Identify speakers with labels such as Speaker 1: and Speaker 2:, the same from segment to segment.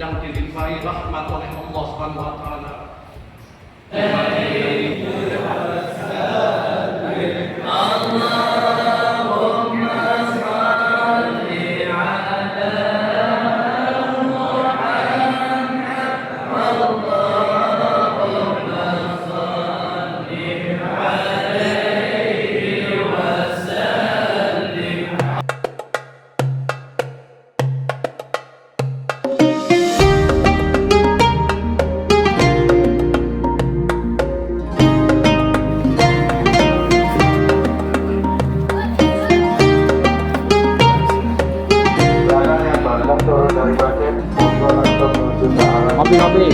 Speaker 1: yang dilimpahi rahmat oleh Allah Subhanahu wa taala.
Speaker 2: Kopi.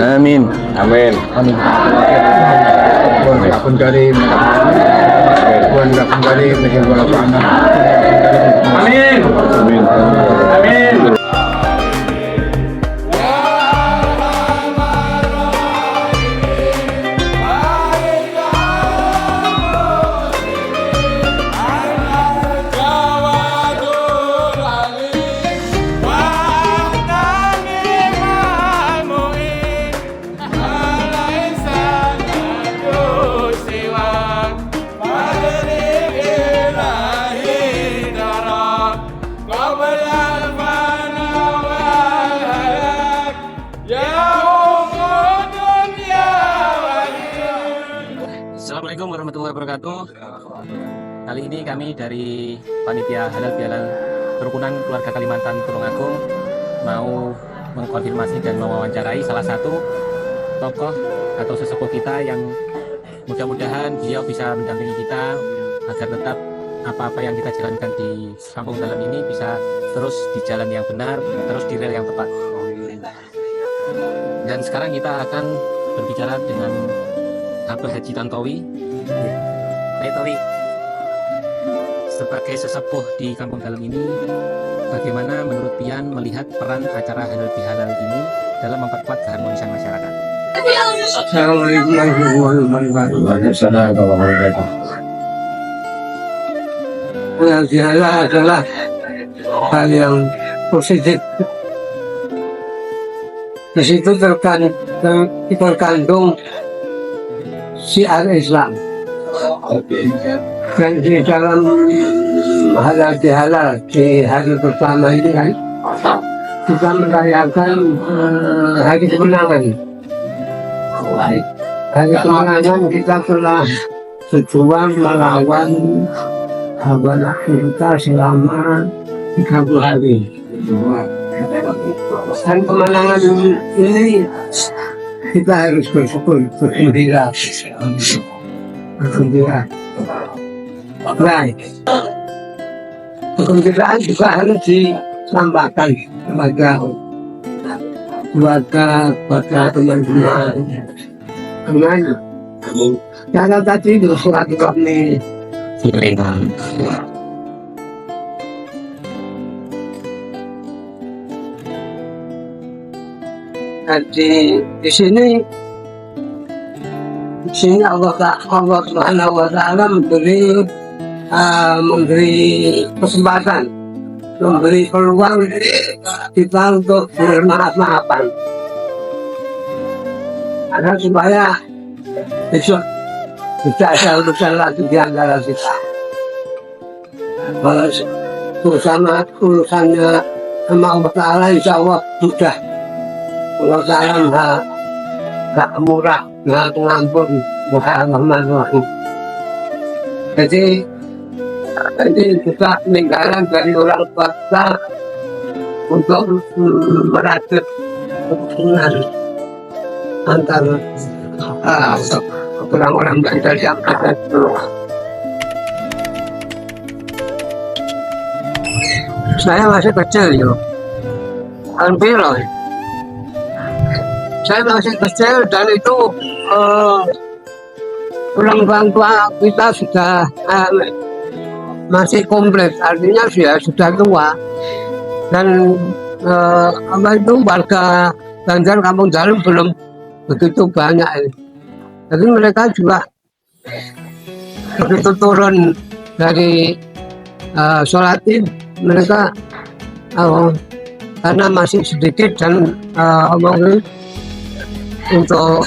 Speaker 3: Amin.
Speaker 4: Assalamualaikum warahmatullahi wabarakatuh. Kali ini kami dari Panitia Halal Bihalal Kerukunan Keluarga Kalimantan Tulungagung mau mengkonfirmasi dan mewawancarai salah satu tokoh atau sesepuh kita yang mudah-mudahan beliau bisa mendampingi kita agar tetap apa-apa yang kita jalankan di kampung dalam ini bisa terus di jalan yang benar, terus di rel yang tepat. Dan sekarang kita akan berbicara dengan Abah Haji Tantowi. Tantowi, sebagai sesepuh di kampung dalam ini, bagaimana menurut Pian melihat peran acara halal bihalal ini dalam memperkuat keharmonisan masyarakat?
Speaker 2: Assalamualaikum warahmatullahi wabarakatuh. Halal bihalal adalah hal yang positif. Di situ terkandung syiar Islam. Dan di dalam halal bihalal di hari pertama ini kan kita merayakan hari kemenangan. Hari kemenangan kita telah berjuang melawan hawa nafsu kita selama 30 hari. Dan kemenangan ini kita harus bersyukur, bergembira. Baik. Kegembiraan juga harus ditambahkan kepada keluarga, kepada teman-teman. Karena tadi itu silaturahmi. Di sini Allah Subhanahu wa taala memberi kesempatan, memberi peluang kita untuk bermaaf-maafan. Agar supaya besok tidak ada urusan lagi di antara kita. Kalau urusannya sama Allah Ta'ala, insya Allah sudah. Allah Ta'ala Maha Murah, Maha Pengampun, Maha Rahman-Rahim. Jadi ini juga peninggalan dari orang tua kita untuk meratap hubungan antara orang-orang Banjar yang ada dulu. Saya masih kecil, hampir saya masih kecil dan itu orang tua kita sudah masih komplit, artinya dia sudah tua. dan apa itu warga Banjar Kampung Jarum belum begitu banyak. Jadi mereka juga begitu turun dari sholat Id, mereka karena masih sedikit dan untuk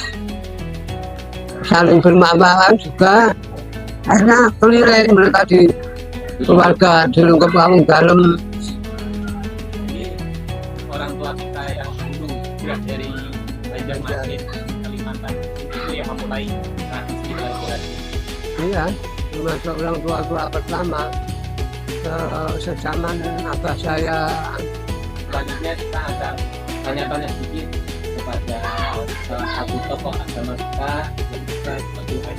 Speaker 2: saling bermaafan juga, karena keliling mereka di keluarga di lingkup kampung dalam.
Speaker 4: Orang tua kita yang dulu berasal dari Banjarmasin, Kalimantan, itu yang memulai tradisi kelahiran.
Speaker 2: Iya, termasuk orang tua pertama sezaman abah saya.
Speaker 4: Selanjutnya kita akan tanya-tanya sedikit kepada salah satu tokoh agama kita yang kita sebutkan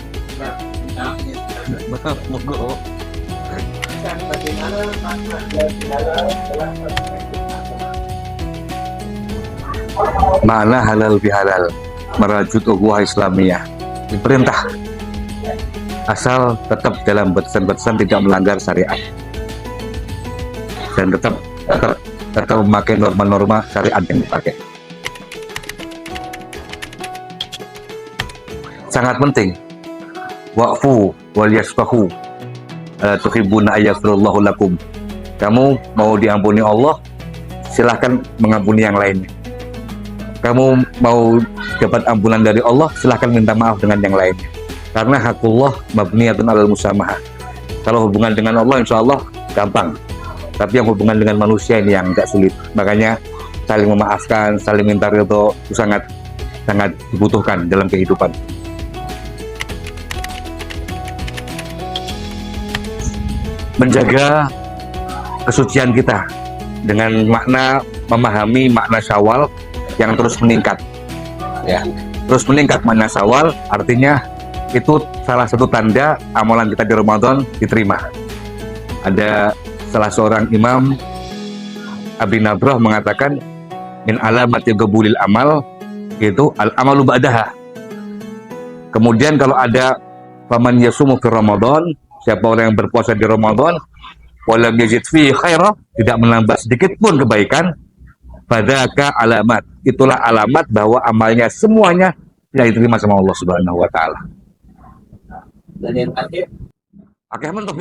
Speaker 3: Monggo.
Speaker 4: bagaimana makna
Speaker 3: Makna halal bihalal merajut ukhuwah Islamiyah, diperintah asal tetap dalam batasan-batasan tidak melanggar syariat dan tetap memakai norma-norma syariat yang dipakai. Sangat penting. Wa'fu wal yasfahu tuhibbuna ayaghfirallahu lakum. Kamu mau diampuni Allah, silahkan mengampuni yang lainnya. Kamu mau dapat ampunan dari Allah, silahkan minta maaf dengan yang lainnya. Karena hakullah mabniyatun alal musamahah. Kalau hubungan dengan Allah insya Allah gampang, tapi yang hubungan dengan manusia ini yang agak sulit. Makanya saling memaafkan, saling minta ridho itu sangat dibutuhkan dalam kehidupan. Menjaga kesucian kita dengan makna memahami makna Syawal yang terus meningkat, ya, terus meningkat. Makna Syawal artinya itu salah satu tanda amalan kita di Ramadan diterima. Ada salah seorang imam, Abi Nabrah, mengatakan min alamati qabulil amal, itu al amalu ba'daha. Kemudian kalau ada faman yasumu fi Ramadan, siapa orang yang berpuasa di Ramadan walam yazid fi khairah, tidak menambah sedikit pun kebaikan, fadzaka alamat, itulah alamat bahwa amalnya semuanya tidak diterima sama Allah Subhanahu wa taala.
Speaker 4: dan yang terakhir
Speaker 3: Oke, mantap.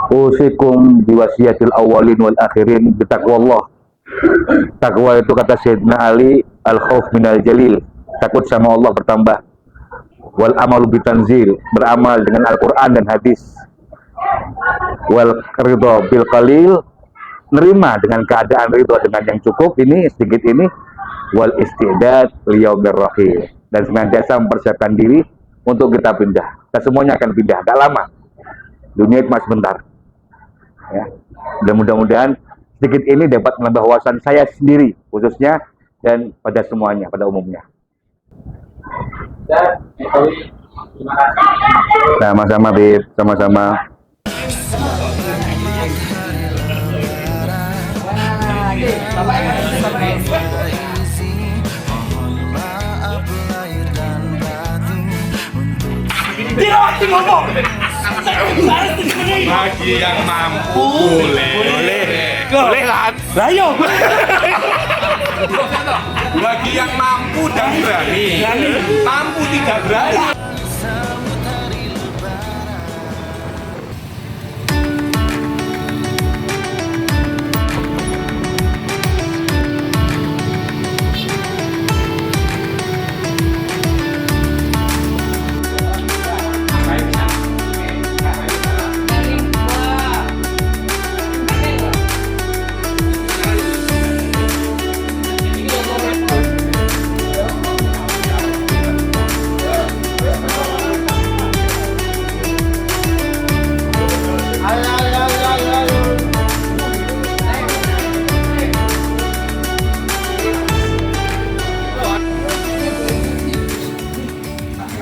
Speaker 3: Usikum biwasiyatil awalin wal akhirin bitaqwallah. Takwa itu kata Sayyidina Ali, al-khauf minal jalil, takut sama Allah bertambah. Wal amalu bitanzil, beramal dengan Al-Quran dan hadis. Wal ridho bil qalil, nerima dengan keadaan ridho dengan yang cukup ini, sedikit ini. Wal istidad liyaumir rahil, dan senantiasa mempersiapkan diri untuk kita pindah. Kita semuanya akan pindah, gak lama. Dunia itu masih bentar. Ya. Dan mudah-mudahan sedikit ini dapat menambah wawasan saya sendiri khususnya dan pada semuanya, pada umumnya.
Speaker 4: dan terima kasih.
Speaker 3: Sama-sama, Bib, sama-sama.
Speaker 5: Bagi yang mampu boleh kan? Ayo. Bagi yang mampu dan berani. Mampu tidak berani.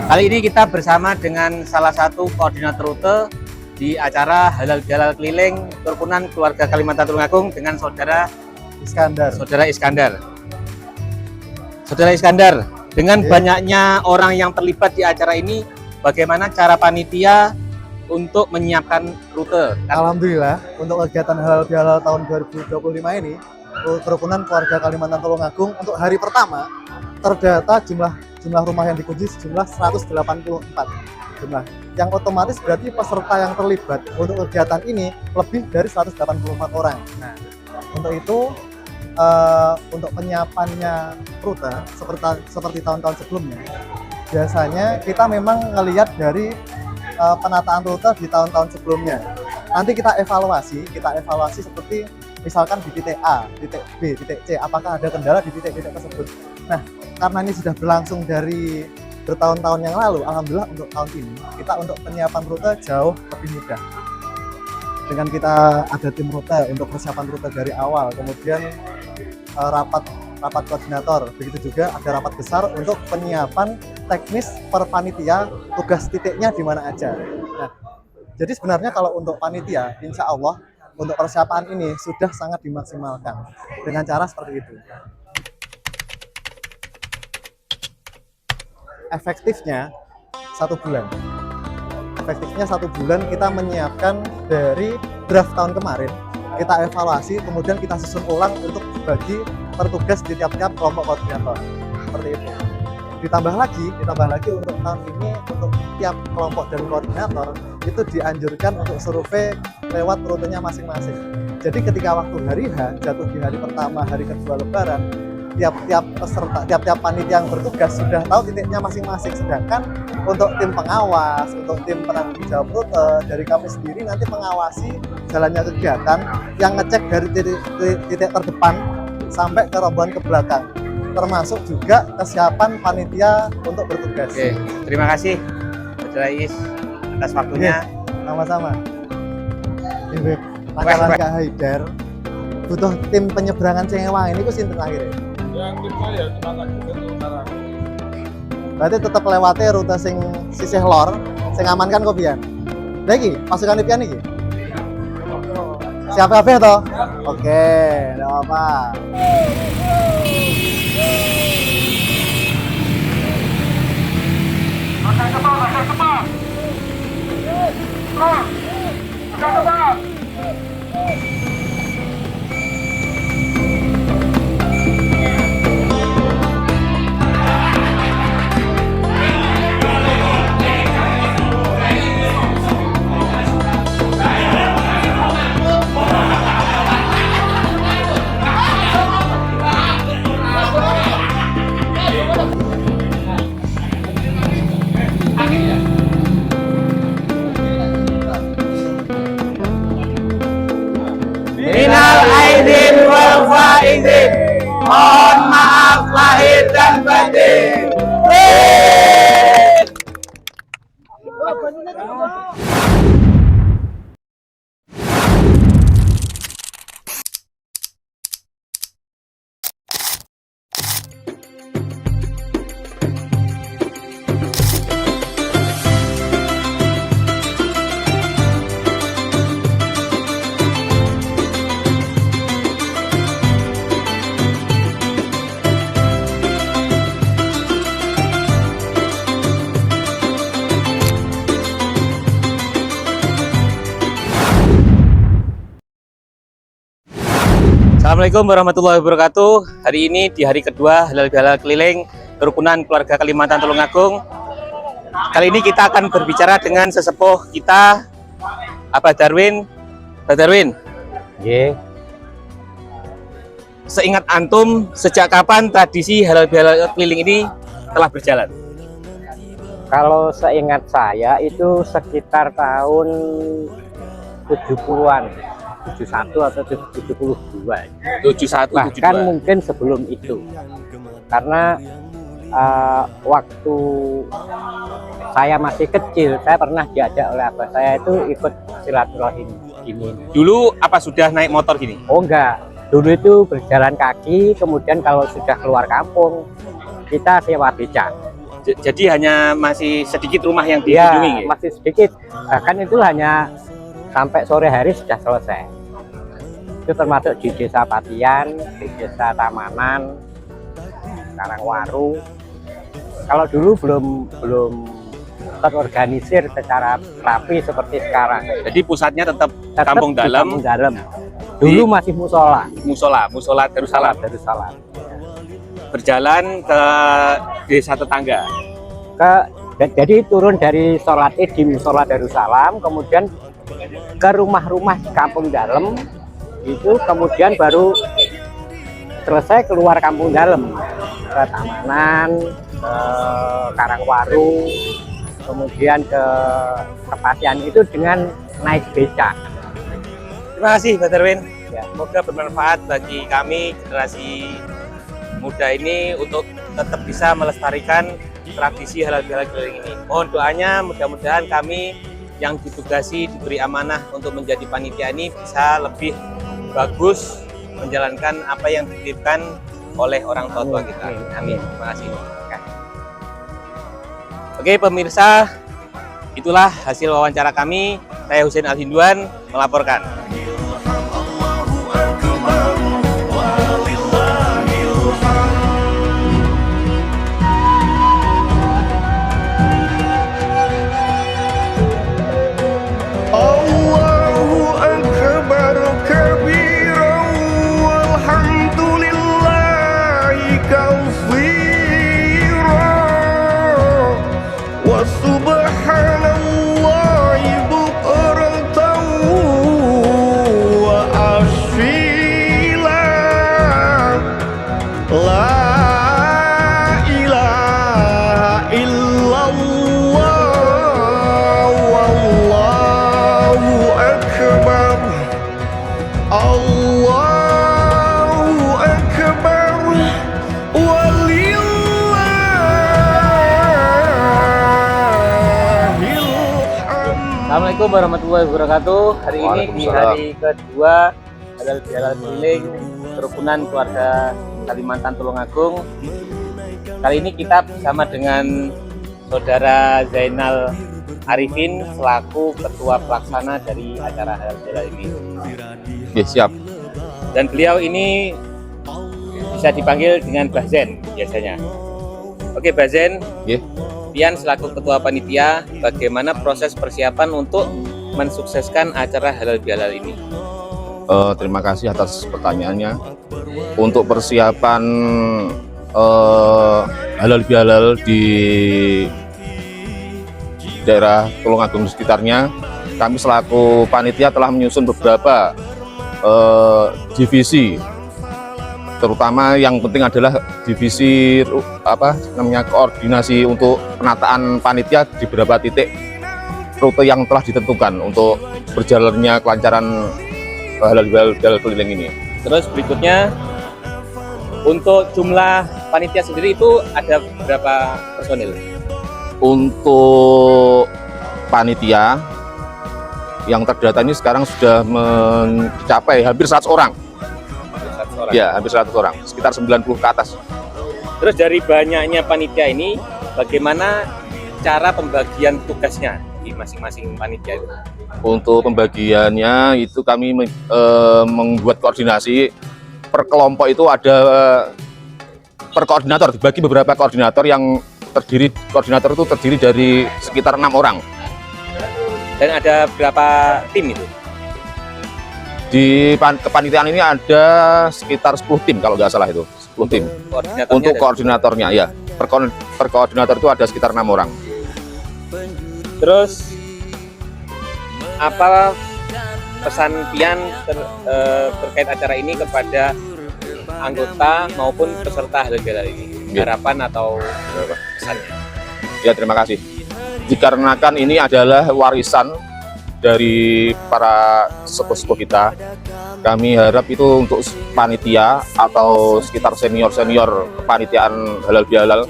Speaker 4: Kali ini kita bersama dengan salah satu koordinator rute di acara Halal Bihalal Keliling Kerukunan Keluarga Kalimantan Tulungagung dengan Saudara Iskandar. Saudara Iskandar, dengan banyaknya orang yang terlibat di acara ini, bagaimana cara panitia untuk menyiapkan rute?
Speaker 6: Alhamdulillah untuk kegiatan halal bihalal tahun 2025 ini kerukunan keluarga Kalimantan Tulungagung untuk hari pertama terdata jumlah rumah yang dikunjungi sejumlah 184 jumlah, yang otomatis berarti peserta yang terlibat untuk kegiatan ini lebih dari 184 orang. Nah, untuk itu untuk penyiapannya rute seperti tahun-tahun sebelumnya, biasanya kita memang ngelihat dari penataan rute di tahun-tahun sebelumnya. Nanti kita evaluasi seperti misalkan di titik A, titik B, titik C, apakah ada kendala di titik-titik tersebut. Nah, karena ini sudah berlangsung dari bertahun-tahun yang lalu, alhamdulillah untuk tahun ini kita untuk penyiapan rute jauh lebih mudah. Dengan kita ada tim rute untuk persiapan rute dari awal, kemudian rapat koordinator, begitu juga ada rapat besar untuk penyiapan teknis per panitia, tugas titiknya di mana aja. Nah, jadi sebenarnya kalau untuk panitia, insya Allah untuk persiapan ini sudah sangat dimaksimalkan dengan cara seperti itu. Efektifnya 1 bulan. Efektifnya 1 bulan kita menyiapkan dari draft tahun kemarin, kita evaluasi, kemudian kita susun ulang untuk bagi pertugas di tiap-tiap kelompok koordinator. Seperti itu. Ditambah lagi untuk tahun ini untuk tiap kelompok dan koordinator itu dianjurkan untuk survei lewat rutenya masing-masing. Jadi ketika waktu hari H jatuh di hari pertama, hari kedua Lebaran, tiap-tiap peserta, tiap-tiap panitia yang bertugas sudah tahu titiknya masing-masing. Sedangkan untuk tim pengawas, untuk tim penanggung jawab rute dari kami sendiri nanti mengawasi jalannya kegiatan, yang ngecek dari titik terdepan sampai ke rombongan ke belakang, termasuk juga kesiapan panitia untuk bertugas.
Speaker 4: Oke, terima kasih Mas Rais atas waktunya.
Speaker 6: Sama-sama. Ini Pangkalan Kak Haidar butuh tim penyeberangan Cengewang ini ku sinten akhirnya?
Speaker 1: Yang tim saya semangat utara.
Speaker 6: Berarti tetap lewati rute sing sisih lor, sing aman kan kok Bian? Lagi pasukan Pian iki. Siap kabeh toh? Oke, enggak apa-apa.
Speaker 5: Minal aidin wal faizin. Mohon maaf lahir dan batin.
Speaker 4: Assalamualaikum warahmatullahi wabarakatuh. Hari ini di hari kedua halal bihalal keliling kerukunan keluarga Kalimantan Tulungagung. Kali ini kita akan berbicara dengan sesepuh kita, Abah Darwin. Abah Darwin, seingat antum, sejak kapan tradisi halal bihalal keliling ini telah berjalan?
Speaker 7: Kalau seingat saya itu sekitar tahun 70-an, 71 atau 72.
Speaker 4: 71,
Speaker 7: Bahkan
Speaker 4: 72.
Speaker 7: mungkin sebelum itu. Karena waktu saya masih kecil, saya pernah diajak oleh abah saya itu ikut silaturahim ini.
Speaker 4: Dulu apa sudah naik motor gini?
Speaker 7: Oh enggak, dulu itu berjalan kaki, kemudian kalau sudah keluar kampung, kita sewa becak.
Speaker 4: Jadi hanya masih sedikit rumah yang
Speaker 7: Ya,
Speaker 4: dikunjungi?
Speaker 7: masih sedikit. Bahkan itu hanya sampai sore hari sudah selesai. Itu termasuk di Desa Patian, di Desa Tamanan, Karangwaru. Kalau dulu belum terorganisir secara rapi seperti sekarang.
Speaker 4: Jadi pusatnya tetap
Speaker 7: Tetap
Speaker 4: Kampung
Speaker 7: di
Speaker 4: Dalam,
Speaker 7: Kampung Dalam. Dulu masih musola.
Speaker 4: musola Darussalam.
Speaker 7: Darussalam.
Speaker 4: Berjalan ke desa tetangga.
Speaker 7: Jadi turun dari sholat id di musola Darussalam, kemudian ke rumah-rumah di Kampung Dalam, itu kemudian baru selesai keluar Kampung Dalam ke Tamanan, ke Karangwaru, kemudian ke Kepatian itu dengan naik becak.
Speaker 4: Terima kasih Pak Darwin.
Speaker 7: Ya.
Speaker 4: Semoga bermanfaat bagi kami generasi muda ini untuk tetap bisa melestarikan tradisi halal bihalal keliling ini. Mohon doanya, mudah-mudahan kami yang ditugasi diberi amanah untuk menjadi panitia ini bisa lebih bagus menjalankan apa yang dititipkan oleh orang tua kita. Amin. Terima kasih. Oke pemirsa, itulah hasil wawancara kami. Saya Husein Al-Hinduan melaporkan. Assalamualaikum warahmatullahi wabarakatuh. Hari ini di hari kedua halal bihalal keliling kerukunan keluarga Kalimantan Tulungagung. Kali ini kita bersama dengan Saudara Zainal Arifin selaku ketua pelaksana dari acara halal bihalal ini.
Speaker 5: Ya, siap.
Speaker 4: Dan beliau ini bisa dipanggil dengan Mbah Zen biasanya. Oke, Mbah Zen.
Speaker 5: Ya.
Speaker 4: Pian selaku ketua panitia, bagaimana proses persiapan untuk mensukseskan acara halal bihalal ini?
Speaker 5: Terima kasih atas pertanyaannya. Untuk persiapan halal bihalal di daerah Tulungagung sekitarnya, kami selaku panitia telah menyusun beberapa divisi. Terutama yang penting adalah divisi koordinasi untuk penataan panitia di beberapa titik rute yang telah ditentukan untuk berjalannya kelancaran halal bihalal keliling ini.
Speaker 4: Terus berikutnya untuk jumlah panitia sendiri itu ada berapa personil?
Speaker 5: Untuk panitia yang terdata ini sekarang sudah mencapai hampir 100 orang. Ya, hampir 100 orang, sekitar 90 ke atas.
Speaker 4: Terus dari banyaknya panitia ini, bagaimana cara pembagian tugasnya di masing-masing panitia itu?
Speaker 5: Untuk pembagiannya itu kami membuat koordinasi per kelompok itu ada per koordinator, dibagi beberapa koordinator yang koordinator itu terdiri dari sekitar 6 orang.
Speaker 4: Dan ada berapa tim itu?
Speaker 5: Di kepanitiaan ini ada sekitar 10 tim kalau nggak salah itu, 10 tim. Untuk koordinatornya ya, per koordinator itu ada sekitar 6 orang.
Speaker 4: Terus apa pesan Pian terkait acara ini kepada anggota maupun peserta halal bihalal ini? Harapan atau pesannya?
Speaker 5: Ya, terima kasih. Dikarenakan ini adalah warisan dari para sepuh-sepuh kita, kami harap itu untuk panitia atau sekitar senior-senior kepanitiaan halal bihalal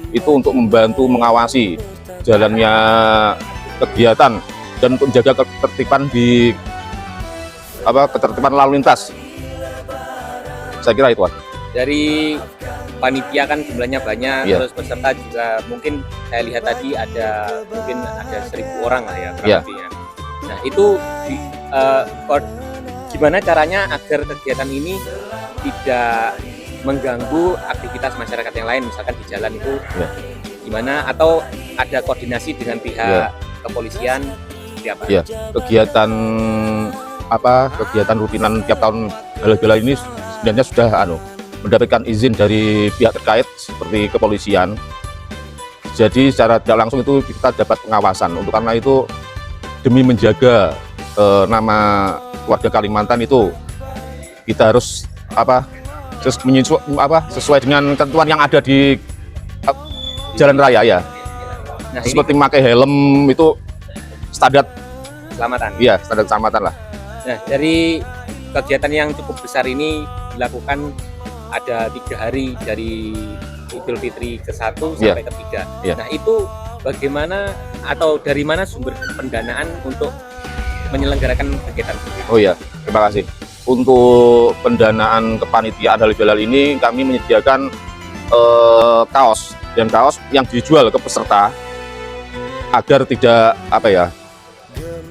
Speaker 5: itu untuk membantu mengawasi jalannya kegiatan dan untuk menjaga ketertiban ketertiban lalu lintas. Saya kira itu.
Speaker 4: Dari panitia kan jumlahnya banyak,
Speaker 5: ya.
Speaker 4: Terus peserta juga mungkin saya lihat tadi ada 1.000 orang lah ya kurang lebihnya. Nah itu gimana caranya agar kegiatan ini tidak mengganggu aktivitas masyarakat yang lain, misalkan di jalan itu gimana, atau ada koordinasi dengan pihak kepolisian seperti apa?
Speaker 5: Ya, kegiatan rutinan tiap tahun halal bihalal ini sebenarnya sudah mendapatkan izin dari pihak terkait seperti kepolisian. Jadi secara tidak langsung itu kita dapat pengawasan. Untuk karena itu demi menjaga nama warga Kalimantan itu kita harus sesuai dengan ketentuan yang ada di jalan raya ya.
Speaker 4: Nah,
Speaker 5: Seperti memakai helm itu standar
Speaker 4: keselamatan.
Speaker 5: Iya, standar keselamatan lah.
Speaker 4: Nah, dari kegiatan yang cukup besar ini dilakukan ada 3 hari dari Idul Fitri ke-1 sampai ke-3. Nah, itu bagaimana atau dari mana sumber pendanaan untuk menyelenggarakan kegiatan?
Speaker 5: Oh iya, terima kasih. Untuk pendanaan kepanitiaan halal bihalal ini kami menyediakan kaos yang dijual ke peserta agar tidak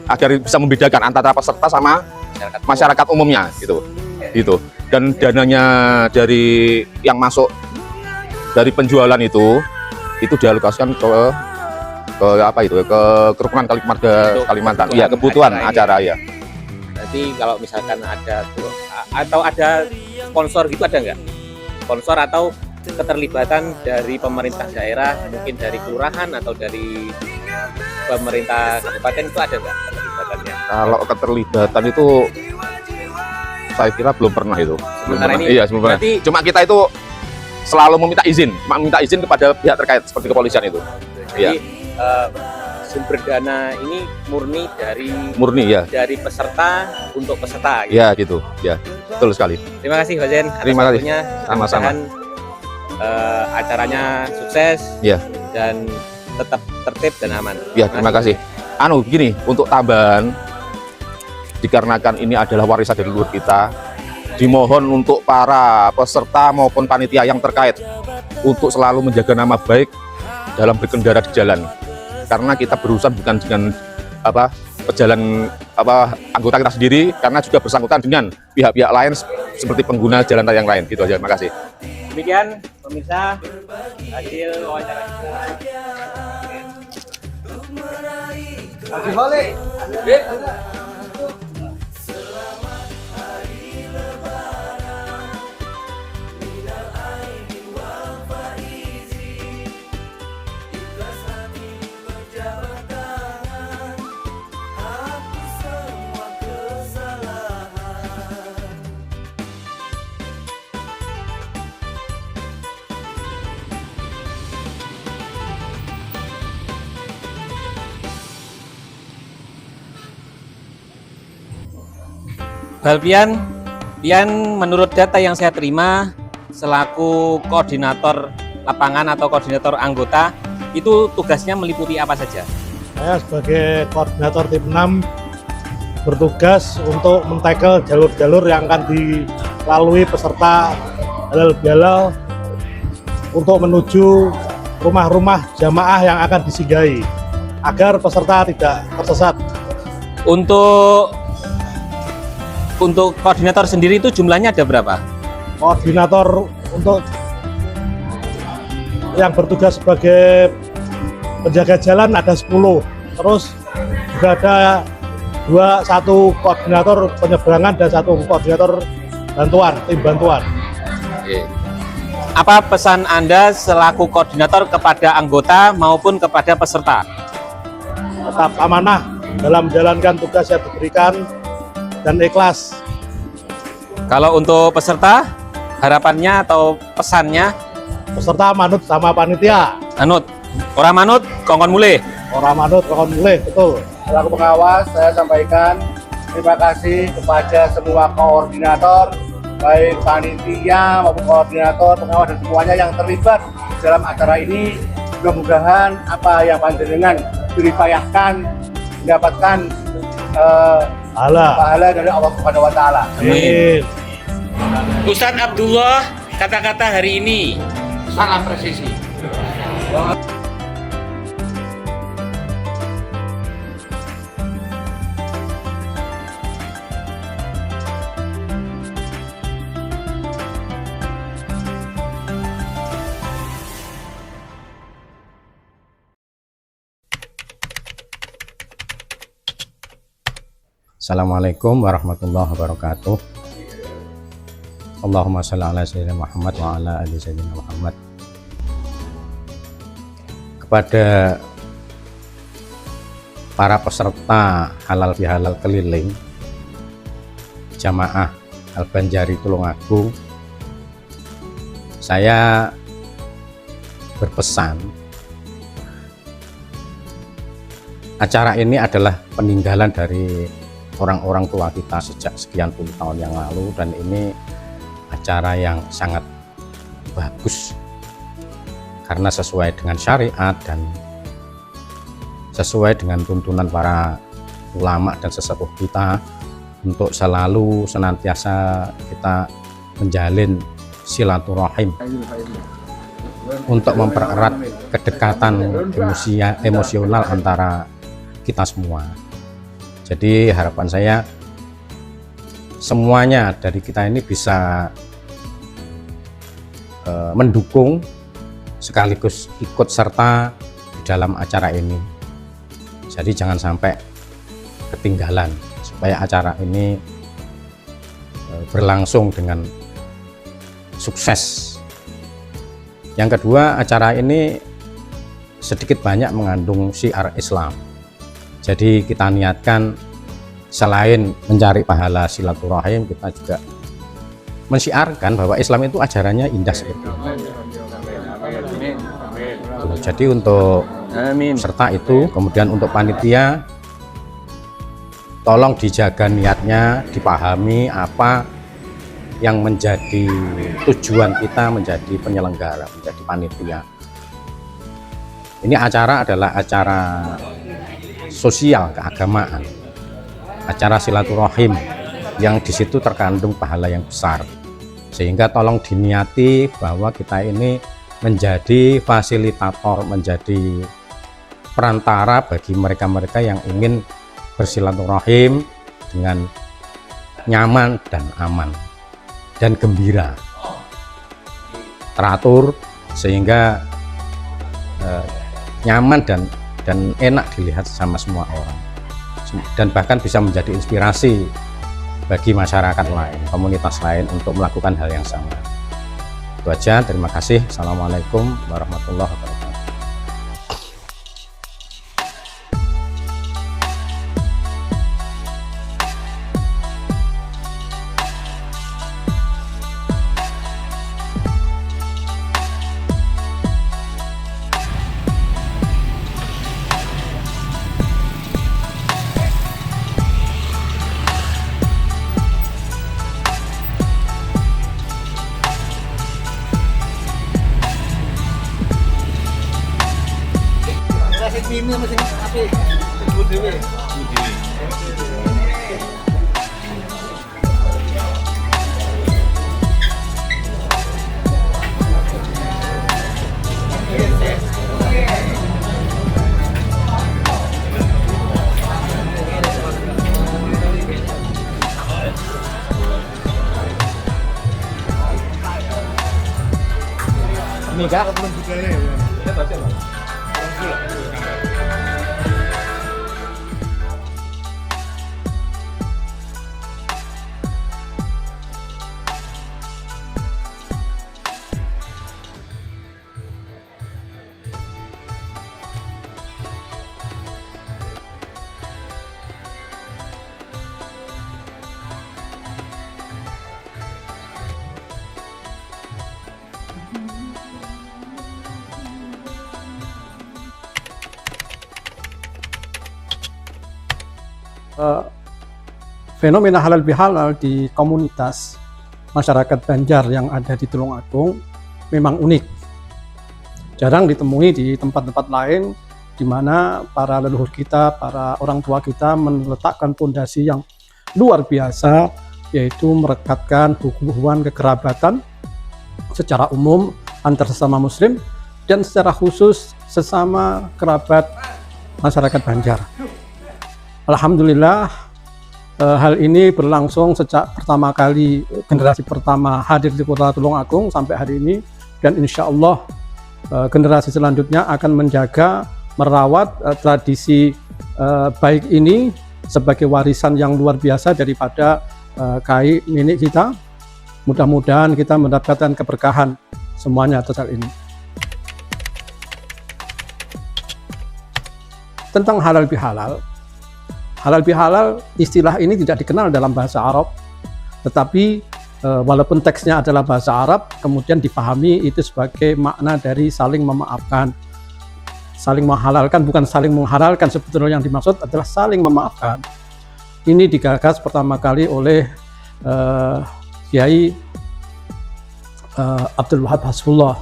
Speaker 5: agar bisa membedakan antara peserta sama masyarakat umumnya gitu. Dan dananya dari yang masuk dari penjualan itu dialokasikan ke kerukunan keluarga Kalimantan. Iya, kebutuhan acara ya.
Speaker 4: Nanti kalau misalkan ada sponsor gitu, ada nggak? Sponsor atau keterlibatan dari pemerintah daerah, mungkin dari kelurahan atau dari pemerintah kabupaten, itu ada nggak keterlibatannya?
Speaker 5: Kalau keterlibatan itu saya kira belum pernah itu.
Speaker 4: Sementara ini,
Speaker 5: iya, belum pernah. Cuma kita itu selalu meminta izin kepada pihak terkait seperti kepolisian itu.
Speaker 4: Jadi sumber dana ini murni dari peserta untuk peserta. Gitu.
Speaker 5: Ya gitu, ya betul sekali.
Speaker 4: Terima kasih Pak Zen.
Speaker 5: Terima kasih. Sama-sama.
Speaker 4: Acaranya sukses dan tetap tertib dan aman.
Speaker 5: Ya, terima kasih. Begini, untuk tambahan, dikarenakan ini adalah warisan dari leluhur kita, dimohon untuk para peserta maupun panitia yang terkait untuk selalu menjaga nama baik dalam berkendara di jalan. Karena kita berurusan bukan dengan anggota kita sendiri, karena juga bersangkutan dengan pihak-pihak lain seperti pengguna jalan raya yang lain. Gitu aja. Terima kasih.
Speaker 4: Demikian pemirsa hasil wawancara kita. Balpian, menurut data yang saya terima selaku koordinator lapangan atau koordinator anggota, itu tugasnya meliputi apa saja?
Speaker 8: Saya sebagai koordinator tim 6 bertugas untuk men-tackle jalur-jalur yang akan dilalui peserta halal bihalal untuk menuju rumah-rumah jamaah yang akan disinggahi agar peserta tidak tersesat. Untuk
Speaker 4: koordinator sendiri itu jumlahnya ada berapa?
Speaker 8: Koordinator untuk yang bertugas sebagai penjaga jalan ada 10. Terus juga ada satu koordinator penyeberangan dan satu koordinator tim bantuan.
Speaker 4: Apa pesan Anda selaku koordinator kepada anggota maupun kepada peserta?
Speaker 8: Tetap amanah dalam menjalankan tugas yang diberikan dan ikhlas.
Speaker 4: Kalau untuk peserta, harapannya atau pesannya?
Speaker 8: Peserta manut sama panitia.
Speaker 4: Manut, orang manut, kongkon mulai.
Speaker 8: Orang manut, kongkon mulai, betul.
Speaker 9: Selaku pengawas, saya sampaikan terima kasih kepada semua koordinator, baik panitia maupun koordinator, pengawas dan semuanya yang terlibat dalam acara ini. Mudah-mudahan apa yang panjenengan dirifayahkan mendapatkan pahala dari Allah Subhanahu wa taala.
Speaker 8: Amin.
Speaker 4: Ustadz Abdullah, kata-kata hari ini
Speaker 2: Salam presisi.
Speaker 10: Assalamualaikum warahmatullahi wabarakatuh. Allahumma shalli ala sayyidina Muhammad wa ala ali sayyidina Muhammad. Kepada para peserta halal bihalal keliling jamaah Al-Banjari Tulungagung, saya berpesan, acara ini adalah peninggalan dari orang-orang tua kita sejak sekian puluh tahun yang lalu, dan ini acara yang sangat bagus karena sesuai dengan syariat dan sesuai dengan tuntunan para ulama dan sesepuh kita untuk selalu senantiasa kita menjalin silaturahim untuk mempererat kedekatan emosional antara kita semua. Jadi harapan saya semuanya dari kita ini bisa mendukung sekaligus ikut serta di dalam acara ini. Jadi jangan sampai ketinggalan supaya acara ini berlangsung dengan sukses. Yang kedua, acara ini sedikit banyak mengandung syiar Islam. Jadi kita niatkan selain mencari pahala silaturahim, kita juga mensyiarkan bahwa Islam itu ajarannya indah seperti itu. Jadi untuk peserta itu, kemudian untuk panitia, tolong dijaga niatnya, dipahami apa yang menjadi tujuan kita menjadi penyelenggara, menjadi panitia. Ini acara adalah acara sosial keagamaan, acara silaturahim yang di situ terkandung pahala yang besar, sehingga tolong diniati bahwa kita ini menjadi fasilitator, menjadi perantara bagi mereka-mereka yang ingin bersilaturahim dengan nyaman dan aman dan gembira, teratur, sehingga nyaman dan enak dilihat sama semua orang, dan bahkan bisa menjadi inspirasi bagi masyarakat lain, komunitas lain untuk melakukan hal yang sama. Itu aja, terima kasih. Assalamualaikum warahmatullahi wabarakatuh.
Speaker 11: Fenomena halal bihalal di komunitas masyarakat Banjar yang ada di Tulungagung memang unik. Jarang ditemui di tempat-tempat lain di mana para leluhur kita, para orang tua kita meletakkan fondasi yang luar biasa, yaitu merekatkan hubungan kekerabatan secara umum antar sesama muslim dan secara khusus sesama kerabat masyarakat Banjar. Alhamdulillah, hal ini berlangsung sejak pertama kali generasi pertama hadir di Kota Tulungagung sampai hari ini, dan insya Allah generasi selanjutnya akan menjaga, merawat tradisi baik ini sebagai warisan yang luar biasa daripada KAI nenek kita. Mudah-mudahan kita mendapatkan keberkahan semuanya atas hal ini. Tentang halal bihalal. Halal bihalal istilah ini tidak dikenal dalam bahasa Arab, tetapi walaupun teksnya adalah bahasa Arab, kemudian dipahami itu sebagai makna dari saling memaafkan. Saling menghalalkan, bukan saling menghalalkan, sebetulnya yang dimaksud adalah saling memaafkan. Ini digagas pertama kali oleh Kiai Abdul Wahab Hasbullah,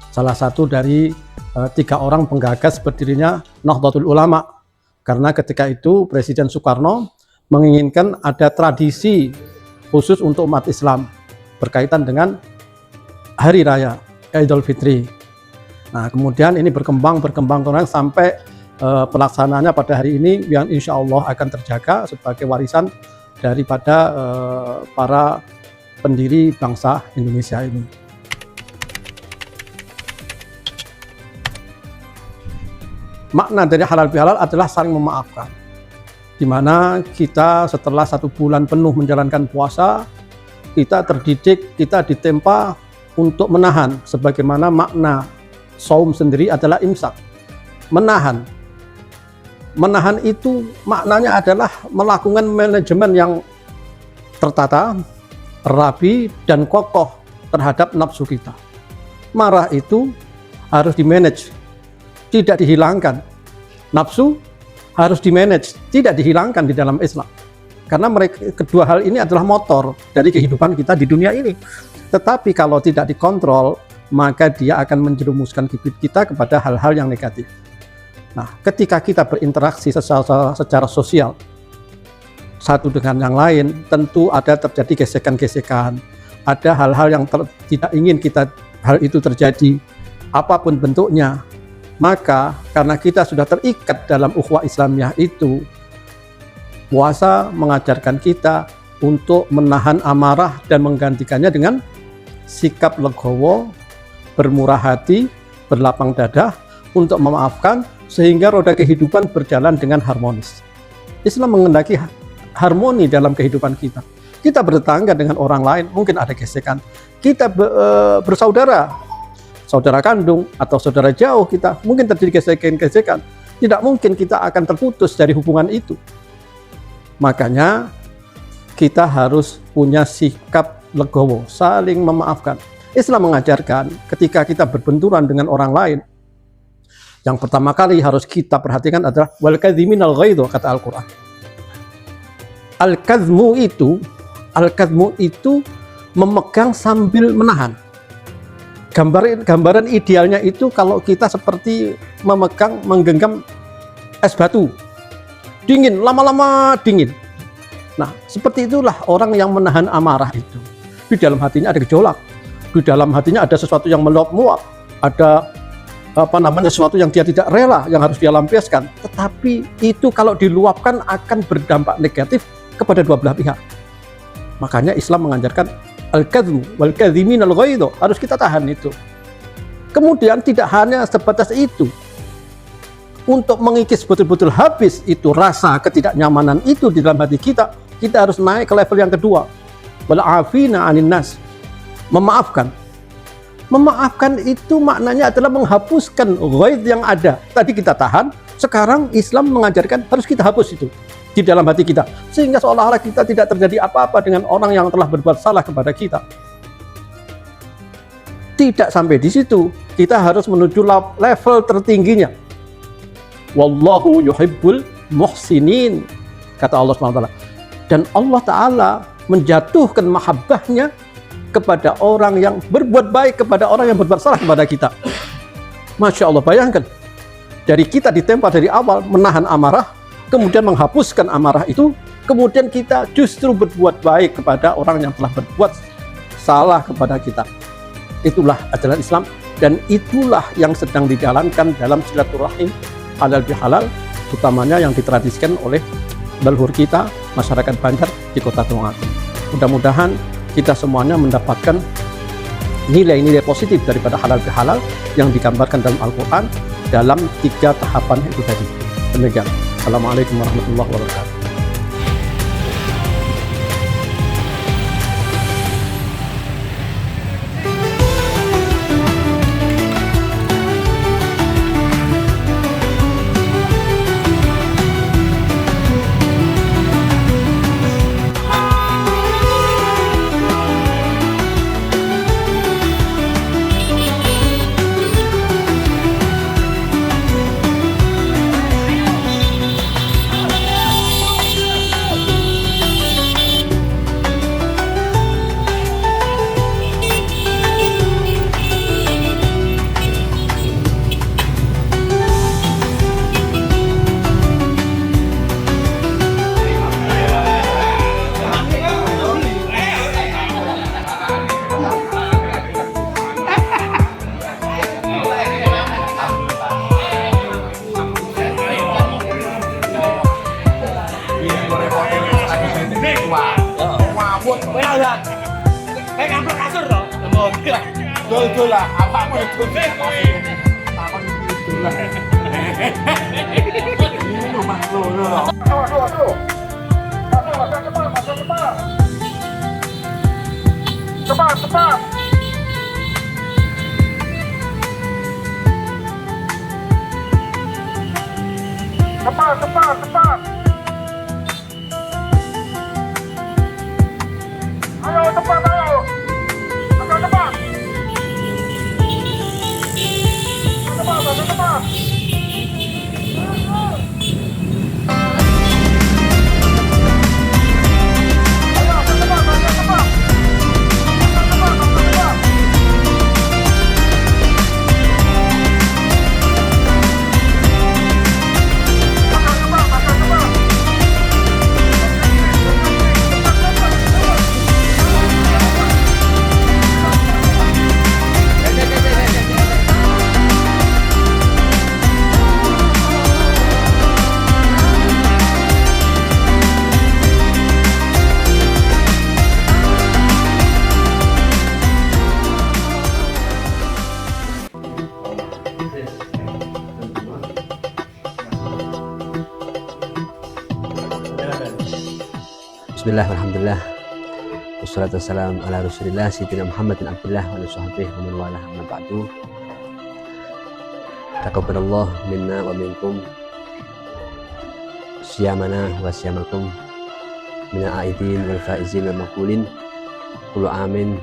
Speaker 11: salah satu dari 3 orang penggagas berdirinya Nahdlatul Ulama. Karena ketika itu Presiden Soekarno menginginkan ada tradisi khusus untuk umat Islam berkaitan dengan Hari Raya Idul Fitri. Nah, kemudian ini berkembang sampai pelaksanaannya pada hari ini yang insya Allah akan terjaga sebagai warisan daripada para pendiri bangsa Indonesia ini. Makna dari halal bihalal adalah saling memaafkan, di mana kita setelah 1 bulan penuh menjalankan puasa, kita terdidik, kita ditempa untuk menahan, sebagaimana makna saum sendiri adalah imsak, menahan. Menahan itu maknanya adalah melakukan manajemen yang tertata, rapi, dan kokoh terhadap nafsu kita. Marah itu harus dimanage, tidak dihilangkan. Nafsu harus dimanage, tidak dihilangkan di dalam Islam. Karena kedua hal ini adalah motor dari kehidupan kita di dunia ini. Tetapi kalau tidak dikontrol, maka dia akan menjerumuskan kita kepada hal-hal yang negatif. Nah, ketika kita berinteraksi secara sosial satu dengan yang lain, tentu ada terjadi gesekan-gesekan, ada hal-hal yang tidak ingin hal itu terjadi, apapun bentuknya. Maka karena kita sudah terikat dalam ukhuwah Islamiyah itu, puasa mengajarkan kita untuk menahan amarah dan menggantikannya dengan sikap legowo, bermurah hati, berlapang dada untuk memaafkan, sehingga roda kehidupan berjalan dengan harmonis. Islam menghendaki harmoni dalam kehidupan kita. Kita bertetangga dengan orang lain, mungkin ada gesekan. Kita bersaudara, saudara kandung atau saudara jauh kita, mungkin terjadi gesekan-gesekan. Tidak mungkin kita akan terputus dari hubungan itu. Makanya kita harus punya sikap legowo, saling memaafkan. Islam mengajarkan ketika kita berbenturan dengan orang lain, yang pertama kali harus kita perhatikan adalah wal kadhiminal ghaidh, kata Al-Qur'an. Al-kadhmu itu memegang sambil menahan. Gambaran idealnya itu kalau kita seperti menggenggam es batu. Dingin, lama-lama dingin. Nah, seperti itulah orang yang menahan amarah itu. Di dalam hatinya ada gejolak. Di dalam hatinya ada sesuatu yang meluap-luap. Ada sesuatu yang dia tidak rela, yang harus dia lampiaskan. Tetapi itu kalau diluapkan akan berdampak negatif kepada dua belah pihak. Makanya Islam mengajarkan al-kadhmu wal kadhiminal ghaidh, harus kita tahan itu. Kemudian tidak hanya sebatas itu, untuk mengikis betul-betul habis itu rasa ketidaknyamanan itu di dalam hati kita, kita harus naik ke level yang kedua, wal afina 'anin nas, memaafkan. Memaafkan itu maknanya adalah menghapuskan ghaidh yang ada. Tadi kita tahan, sekarang Islam mengajarkan harus kita hapus itu di dalam hati kita, sehingga seolah-olah kita tidak terjadi apa-apa dengan orang yang telah berbuat salah kepada kita. Tidak sampai di situ, kita harus menuju level tertingginya. Wallahu yuhibbul muhsinin, kata Allah SWT. Dan Allah Ta'ala menjatuhkan mahabbahnya kepada orang yang berbuat baik, kepada orang yang berbuat salah kepada kita. Masya Allah, bayangkan, dari kita ditempa dari awal menahan amarah, kemudian menghapuskan amarah itu, kemudian kita justru berbuat baik kepada orang yang telah berbuat salah kepada kita. Itulah ajaran Islam, dan itulah yang sedang dijalankan dalam silaturahim halal bihalal, utamanya yang ditradisikan oleh leluhur kita, masyarakat Banjar di Kota Tulungagung. Mudah-mudahan kita semuanya mendapatkan nilai-nilai positif daripada halal bihalal yang digambarkan dalam Al-Quran dalam 3 tahapan itu tadi. Demikian. Assalamualaikum warahmatullahi wabarakatuh.
Speaker 1: Kayak ngambil kasur toh. Mau gila. Dol lah, awakmu itu. Takon itu lah. Ini rumah lo. Cepat. Cepat. Ayo cepat. Cepat.
Speaker 2: Bismillah, alhamdulillah, wassalatu wassalamu ala rasulillah sayyidina Muhammad bin Abdullah wa sahbihi wa man walah, amma ba'du. Taqabbalallahu minna wa minkum siyamana wa siyamakum minal aidin wal faizin wal maqbulin. Kullu amin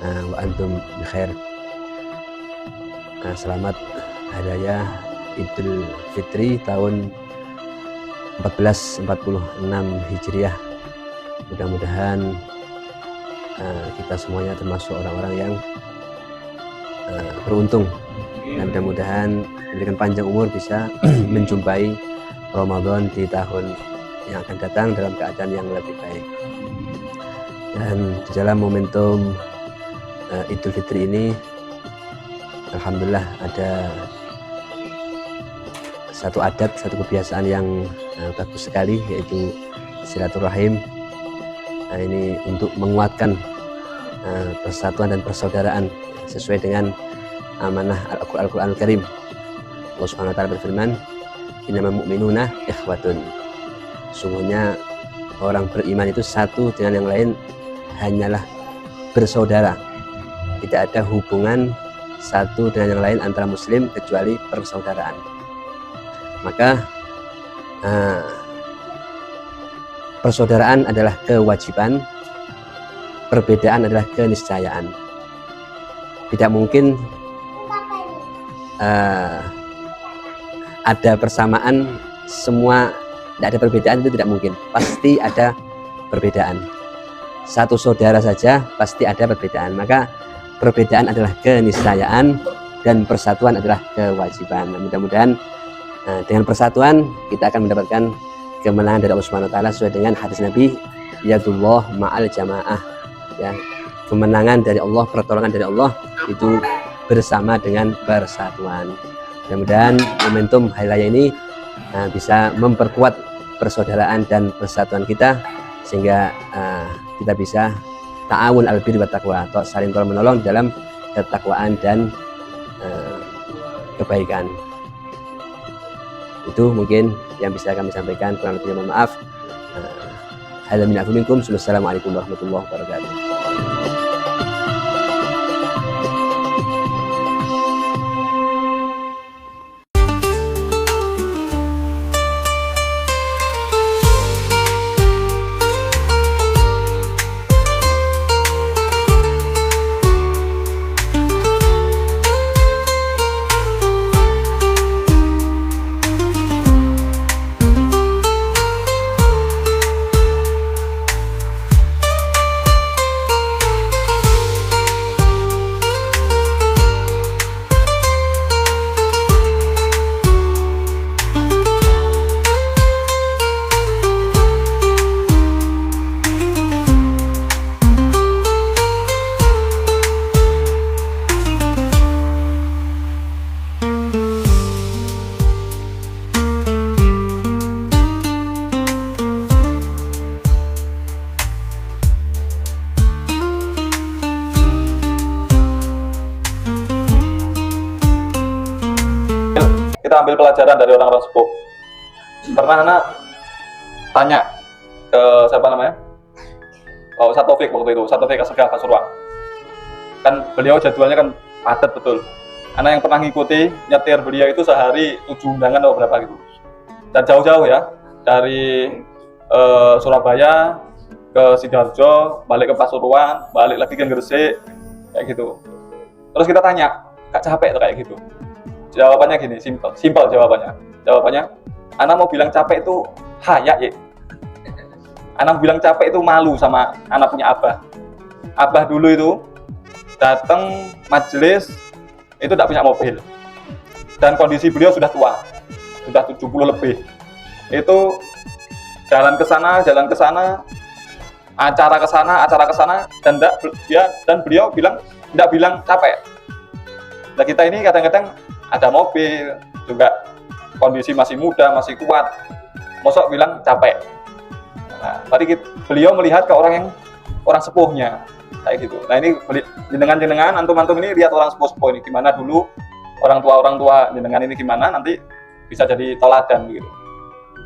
Speaker 2: wa antum bi khair. Selamat Hari Raya Idul Fitri tahun 1446 Hijriah. Mudah-mudahan kita semuanya termasuk orang-orang yang beruntung, dan mudah-mudahan diberikan panjang umur bisa menjumpai Ramadan di tahun yang akan datang dalam keadaan yang lebih baik. Dan di dalam momentum Idul Fitri ini, alhamdulillah ada satu adat, satu kebiasaan yang bagus sekali, yaitu silaturahim. Nah, ini untuk menguatkan persatuan dan persaudaraan sesuai dengan amanah Al-Quranul Karim. Allah Subhanahu wa taala berfirman, "Innamal mu'minuna ikhwatun." Sungguhnya orang beriman itu satu dengan yang lain hanyalah bersaudara. Tidak ada hubungan satu dengan yang lain antara muslim kecuali persaudaraan. Maka persaudaraan adalah kewajiban, perbedaan adalah keniscayaan. Tidak mungkin ada persamaan semua, tidak ada perbedaan, itu tidak mungkin. Pasti ada perbedaan. Satu saudara saja pasti ada perbedaan. Maka perbedaan adalah keniscayaan dan persatuan adalah kewajiban. Mudah-mudahan dengan persatuan kita akan mendapatkan kemenangan dari Allah Subhanahu wa taala sesuai dengan hadis Nabi, yadullah ma'al jamaah, ya, kemenangan dari Allah, pertolongan dari Allah itu bersama dengan persatuan. Mudah-mudahan momentum hari raya ini bisa memperkuat persaudaraan dan persatuan kita, sehingga kita bisa ta'awun al birri wat taqwa, atau saling tolong menolong dalam ketakwaan dan kebaikan. Itu mungkin yang bisa kami sampaikan, kurang lebihnya mohon maaf. Assalamualaikum warahmatullahi wabarakatuh.
Speaker 12: mengambil pelajaran dari orang-orang sepuh. Pernah anak tanya ke siapa namanya? Ustaz Taufik waktu itu, Ustaz Taufik Asegaf Pasuruan. Kan beliau jadwalnya kan padat betul. Anak yang pernah ngikuti nyetir beliau itu sehari 7 undangan atau berapa gitu. Dan jauh-jauh ya, dari Surabaya ke Sidoarjo, balik ke Pasuruan, balik lagi ke Gresik, kayak gitu. Terus kita tanya, gak capek tuh kayak gitu? Jawabannya gini, simpel jawabannya. Jawabannya, anak mau bilang capek itu hayak ya. Anak bilang capek itu malu sama anak punya abah. Abah dulu itu datang majelis itu tidak punya mobil. Dan kondisi beliau sudah tua, sudah 70 lebih. Itu jalan ke sana, acara ke sana, dan beliau tidak bilang capek. Nah kita ini kadang-kadang ada mobil, juga kondisi masih muda, masih kuat, mosok bilang capek. Nah, tadi beliau melihat ke orang sepuhnya, kayak gitu. Nah ini jenengan antum-antum ini lihat orang sepuh-sepuh ini gimana dulu, orang tua jenengan ini gimana, nanti bisa jadi teladan gitu.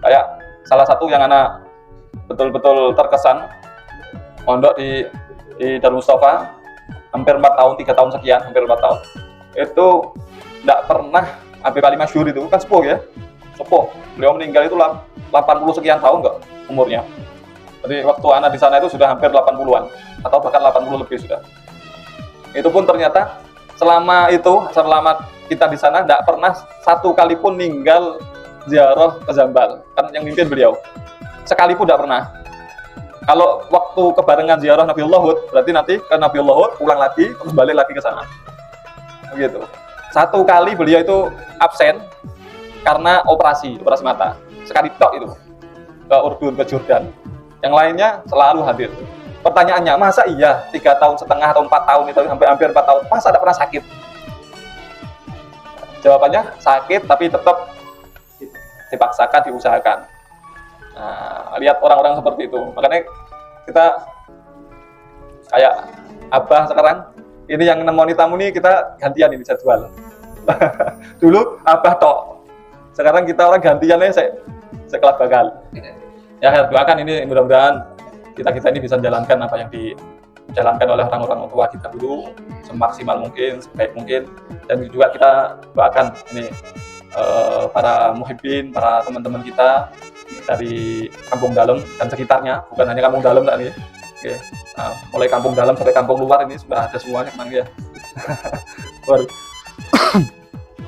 Speaker 12: Kayak salah satu yang anak betul-betul terkesan, mondok di Darul Mustafa hampir 4 tahun, 3 tahun sekian, hampir 4 tahun. Itu tidak pernah Habib Ali Masyhur itu kan sepuh ya, sepuh. Beliau meninggal itu 80 sekian tahun kok umurnya. Jadi waktu anak di sana itu sudah hampir 80-an atau bahkan 80 lebih sudah. Itu pun ternyata selama kita di sana tidak pernah satu kali pun ninggal ziarah ke Zambal. Kan yang mimpin beliau. Sekalipun tidak pernah. Kalau waktu kebarengan ziarah Nabiullah Hud, berarti nanti ke Nabiullah Hud pulang lagi, terus balik lagi ke sana. Begitu. Satu kali beliau itu absen karena operasi mata. Sekali tok itu. Ke Urdun, ke Jordan. Yang lainnya selalu hadir. Pertanyaannya, masa iya 3,5 tahun atau 4 tahun itu hampir 4 tahun, masa tidak pernah sakit? Jawabannya sakit, tapi tetap dipaksakan, diusahakan. Nah, lihat orang-orang seperti itu. Makanya kita kayak abah sekarang, ini yang nemoni tamu nih kita gantian ini jadwal. Dulu abah tok. Sekarang kita orang gantiannya sekelas bakal. Ya doakan ini mudah-mudahan kita ini bisa menjalankan apa yang dijalankan oleh orang-orang tua kita dulu semaksimal mungkin, sebaik mungkin, dan juga kita doakan ini para muhibbin, para teman-teman kita dari Kampung Dalam dan sekitarnya, bukan hanya Kampung Dalam tadi. Oke. Nah, mulai Kampung Dalam sampai Kampung Luar ini sudah ada semuanya memang ya. Baru.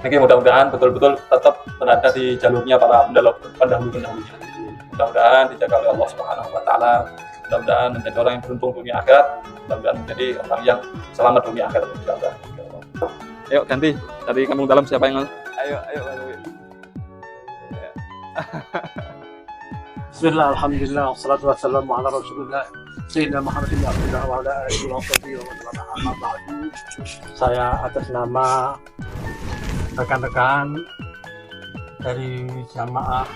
Speaker 12: Oke, mudah-mudahan betul-betul tetap berada di jalurnya para pendahulu-pendahulunya. Mudah-mudahan dijaga oleh Allah Subhanahu wa taala. Mudah-mudahan menjadi orang yang beruntung dunia akhirat. Mudah-mudahan menjadi orang yang selamat dunia akhirat. Mudah-mudahan. Ayo ganti dari Kampung Dalam siapa yang ayo.
Speaker 13: Bismillah, alhamdulillah, wassalatu wassalamu ala rasulillah Sayyidina Muhammad bin Abdullah wa ala alihi wa sahbihi wa man ba'du. Saya atas nama rekan-rekan dari jamaah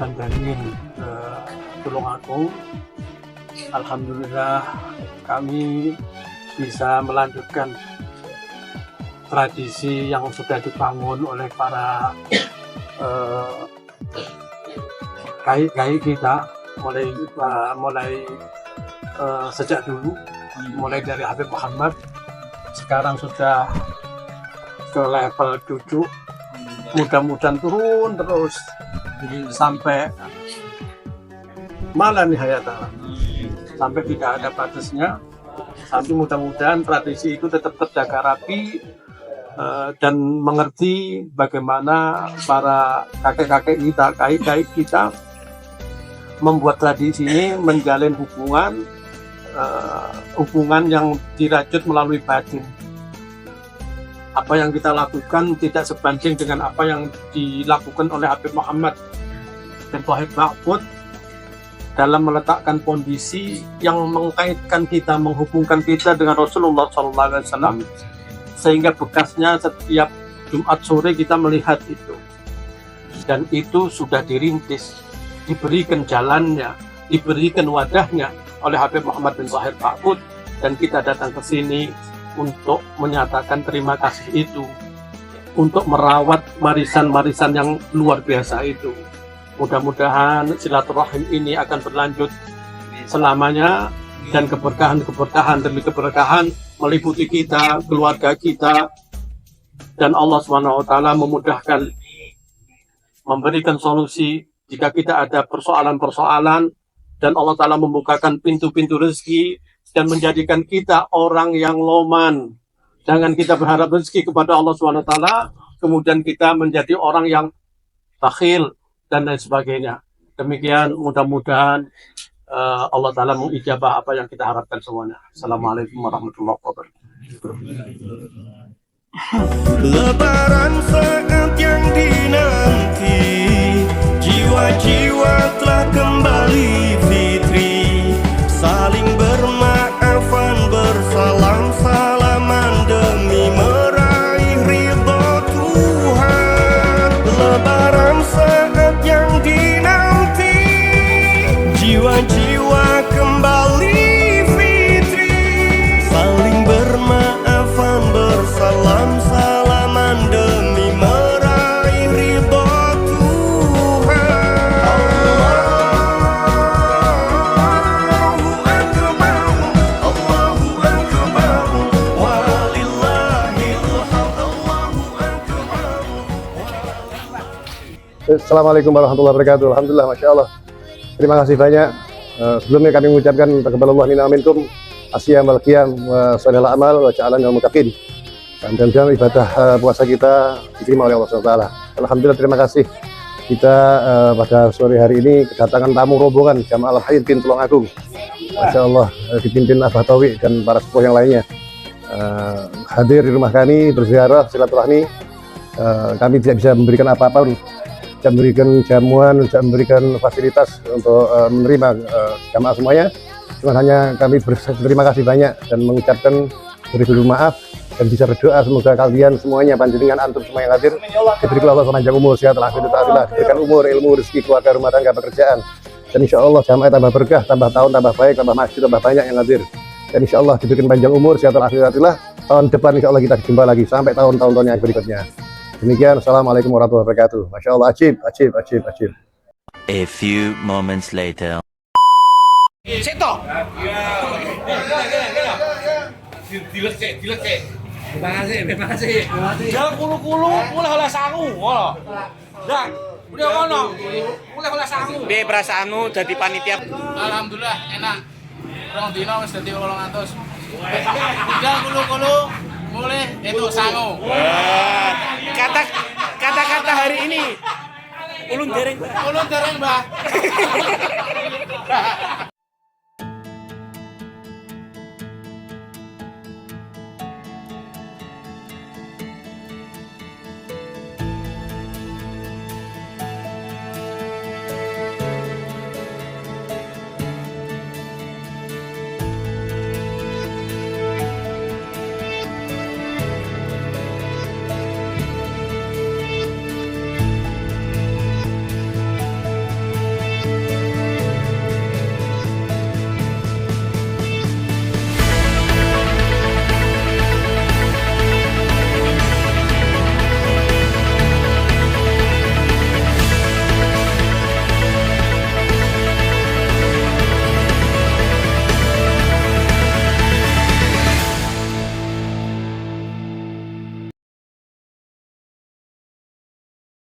Speaker 13: Bandarin Tulungagung, alhamdulillah kami bisa melanjutkan tradisi yang sudah dibangun oleh para kiai kita mulai sejak dulu, mulai dari Habib Muhammad, sekarang sudah ke level cucu, mudah-mudahan turun terus sampai malah nihayatah, sampai tidak ada batasnya, sampai mudah-mudahan tradisi itu tetap terjaga rapi dan mengerti bagaimana para kakek-kakek kita, kiai-kiai kita membuat tradisi ini menjalin hubungan yang dirajut melalui batin. Apa yang kita lakukan tidak sebanding dengan apa yang dilakukan oleh Habib Muhammad bin Wahid Ma'bud dalam meletakkan kondisi yang mengkaitkan kita, menghubungkan kita dengan Rasulullah SAW, sehingga bekasnya setiap Jumat sore kita melihat itu, dan itu sudah dirintis, diberikan jalannya, diberikan wadahnya oleh Habib Muhammad bin Wahid Ma'bud, dan kita datang ke sini untuk menyatakan terima kasih itu. untuk merawat warisan-warisan yang luar biasa itu. Mudah-mudahan silaturahim ini akan berlanjut selamanya, dan keberkahan demi keberkahan meliputi kita, keluarga kita, dan Allah SWT memudahkan, memberikan solusi jika kita ada persoalan-persoalan, dan Allah Ta'ala membukakan pintu-pintu rezeki dan menjadikan kita orang yang loman. Jangan kita berharap rezeki kepada Allah SWT, kemudian kita menjadi orang yang bakhil dan lain sebagainya. Demikian, mudah-mudahan Allah Ta'ala mengijabah apa yang kita harapkan semuanya. Assalamualaikum warahmatullahi wabarakatuh.
Speaker 14: Lebaran saat yang dinanti, jiwa-jiwa telah kembali fitri, saling bermaafan, bersalam-salaman demi meraih ridho Tuhan. Lebaran saat yang dinanti, jiwa-jiwa kembali fitri, saling bermaafan, bersalam-salaman demi meraih ridho Tuhan. Allahu Akbar, Allahu Akbar, walillahil hamd, Allahu Akbar.
Speaker 6: Assalamualaikum warahmatullahi wabarakatuh. Alhamdulillah, Masya Allah. Terima kasih banyak. Sebelumnya kami mengucapkan taqabbalallahu minna wa minkum asyam wal qiyam wa shalihal amal wa ja'alana minal muttaqin. Dan mudah-mudahan ibadah puasa kita diterima oleh Allah SWT. Alhamdulillah, terima kasih. Kita pada sore hari ini kedatangan tamu rombongan Jamaah Al-Hayat bin Tulungagung. Masya Allah, dipimpin Abah Taufik dan para sepuh yang lainnya. Hadir di rumah kami, berziarah, silaturahmi. Kami tidak bisa memberikan apa-apa, tidak memberikan jamuan, tidak memberikan fasilitas untuk menerima jamaah semuanya. Cuma hanya kami berterima kasih banyak dan mengucapkan beri maaf dan bisa berdoa semoga kalian semuanya, panjenengan antum semua yang hadir, diberikan Allah panjang umur, sehat, alhamdulillah, diberikan umur, ilmu, rezeki, keluarga, rumah tangga, pekerjaan. Dan insya Allah jamaah tambah berkah, tambah tahun, tambah baik, tambah masjid, tambah banyak yang hadir. Dan insya Allah diberikan panjang umur, sehat, alhamdulillah. Tahun depan insya Allah kita jumpa lagi sampai tahun-tahun yang berikutnya. Demikian, assalamualaikum warahmatullahi wabarakatuh. Masya Allah, ajib.
Speaker 15: A few moments later.
Speaker 1: Seto. Dilek. Terima kasih. Jangan kulu-kulu, mulai olah sangu. Dah, udah ngono. Mulai olah sangu.
Speaker 16: Be perasaanmu jadi panitia?
Speaker 1: Alhamdulillah enak. Rong dino wis dadi 800. Jangan kulu-kulu, mulai itu sangu.
Speaker 16: Kata-kata hari ini. Ulun dereng, Mbah.